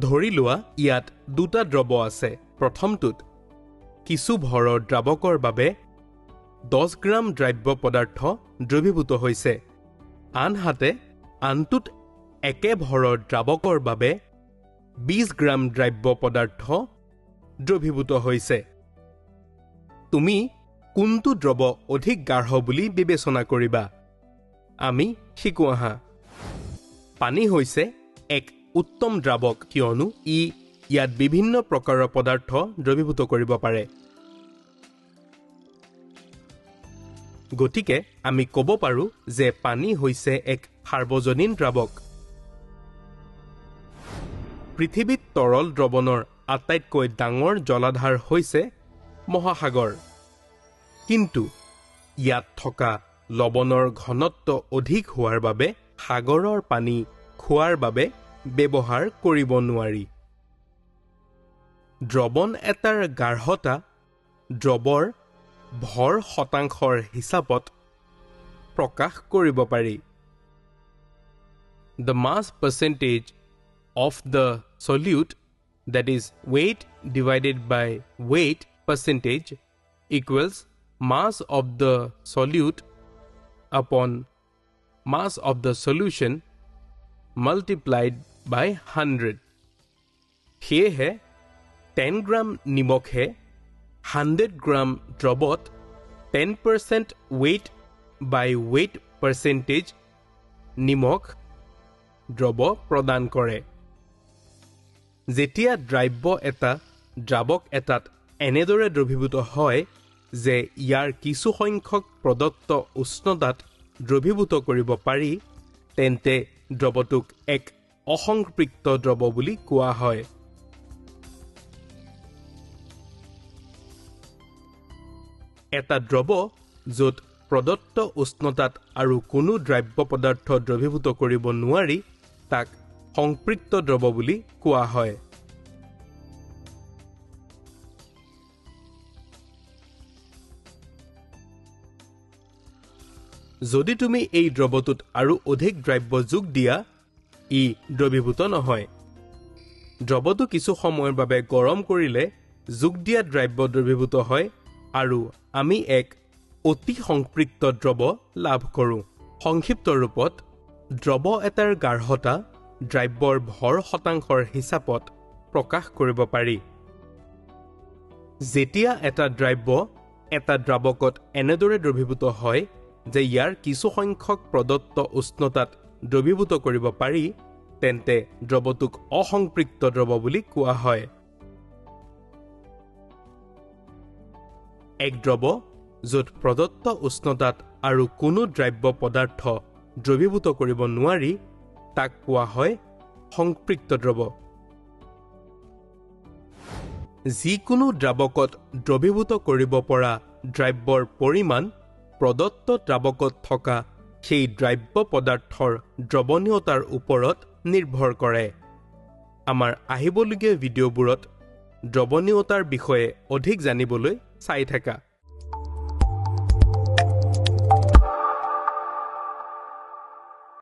ধৰি লোৱা ইয়াত দুটা দ্ৰৱ আছে প্ৰথমটোত কিছু ভৰৰ দ্ৰাৱকৰ বাবে 10 গ্ৰাম দ্ৰব্য পদাৰ্থ দ্ৰৱীভূত হৈছে আনহাতে আনটোত একে ভৰৰ দ্ৰাৱকৰ বাবে 20 গ্ৰাম দ্ৰব্য পদাৰ্থ দ্ৰৱীভূত হৈছে তুমি কোনটো দ্ৰৱ অধিক গাঢ় বুলি বিবেচনা কৰিবা আমি শিকো আহা পানী হৈছে এক উত্তম দ্ৰাৱক কিয়নো ইয়াত বিভিন্ন প্ৰকাৰৰ পদাৰ্থ দ্ৰৱীভূত কৰিব পাৰে গতিকে আমি ক'ব পাৰো যে পানী হৈছে এক সাৰ্বজনীন দ্ৰাৱক পৃথিৱীত তৰল দ্ৰৱণৰ আটাইতকৈ ডাঙৰ জলাধাৰ হৈছে মহাসাগৰ কিন্তু ইয়াত থকা লৱণৰ ঘনত্ব অধিক হোৱাৰ বাবে সাগৰৰ পানী খোৱাৰ বাবে ব্যৱহাৰ কৰিব নোৱাৰি দ্ৰৱণ এটাৰ গাঢ়তা দ্ৰৱৰ ভৰ শতাংশৰ হিচাপত প্ৰকাশ কৰিব পাৰি The mass percentage of the solute that is weight divided by weight percentage equals mass of the solute upon mass of the solution multiplied by 100 সেয়েহে 10 গ্ৰাম নিমখে 100 গ্ৰাম দ্ৰৱত 10% weight by weight percentage নিমখ দ্ৰৱ প্ৰদান কৰে যেতিয়া দ্ৰাৱক এটাত এনেদৰে দ্ৰৱীভূত হয় যে ইয়াৰ কিছু সংখ্যক প্ৰদত্ত উষ্ণতাত দ্ৰৱীভূত কৰিব পাৰি তেন্তে দ্ৰৱটোক এক অসংপৃক্ত দ্ৰৱ বুলি কোৱা হয় এটা দ্ৰৱ য'ত প্ৰদত্ত উষ্ণতাত আৰু কোনো দ্ৰব্য পদাৰ্থ দ্ৰৱীভূত কৰিব নোৱাৰি তাক সংপৃক্ত দ্ৰৱ বুলি কোৱা হয় যদি তুমি এই দ্ৰৱটোত আৰু অধিক দ্ৰব্য যোগ দিয়া ই দ্ৰৱীভূত নহয় দ্ৰৱটো কিছু সময়ৰ বাবে গৰম কৰিলে যোগ দিয়া দ্ৰব্য দ্ৰৱীভূত হয় আৰু আমি এক অতি সংপৃক্ত দ্ৰৱ লাভ কৰোঁ সংক্ষিপ্ত ৰূপত দ্ৰৱ এটাৰ গাঢ়তা দ্ৰব্যৰ ভৰ শতাংশৰ হিচাপত প্ৰকাশ কৰিব পাৰি যেতিয়া এটা দ্ৰব্য এটা দ্ৰাৱকত এনেদৰে দ্ৰৱীভূত হয় যে ইয়াৰ কিছু সংখ্যক প্ৰদত্ত উষ্ণতাত দ্ৰৱীভূত কৰিব পাৰি তেন্তে দ্ৰৱটোক অসংপৃক্ত দ্ৰৱ বুলি কোৱা হয় এক দ্ৰৱ য'ত প্ৰদত্ত উষ্ণতাত আৰু কোনো দ্ৰব্য পদাৰ্থ দ্ৰৱীভূত কৰিব নোৱাৰি তাক কোৱা হয় সংপৃক্ত দ্ৰৱ যিকোনো দ্ৰাৱকত দ্ৰৱীভূত কৰিব পৰা দ্ৰব্যৰ পৰিমাণ প্ৰদত্ত দ্ৰাৱকত থকা সেই দ্ৰব্য পদাৰ্থৰ দ্ৰৱণীয়তাৰ ওপৰত নিৰ্ভৰ কৰে আমাৰ আহিবলগীয়া ভিডিঅ'বোৰত দ্ৰৱণীয়তাৰ বিষয়ে অধিক জানিবলৈ চাই থাকা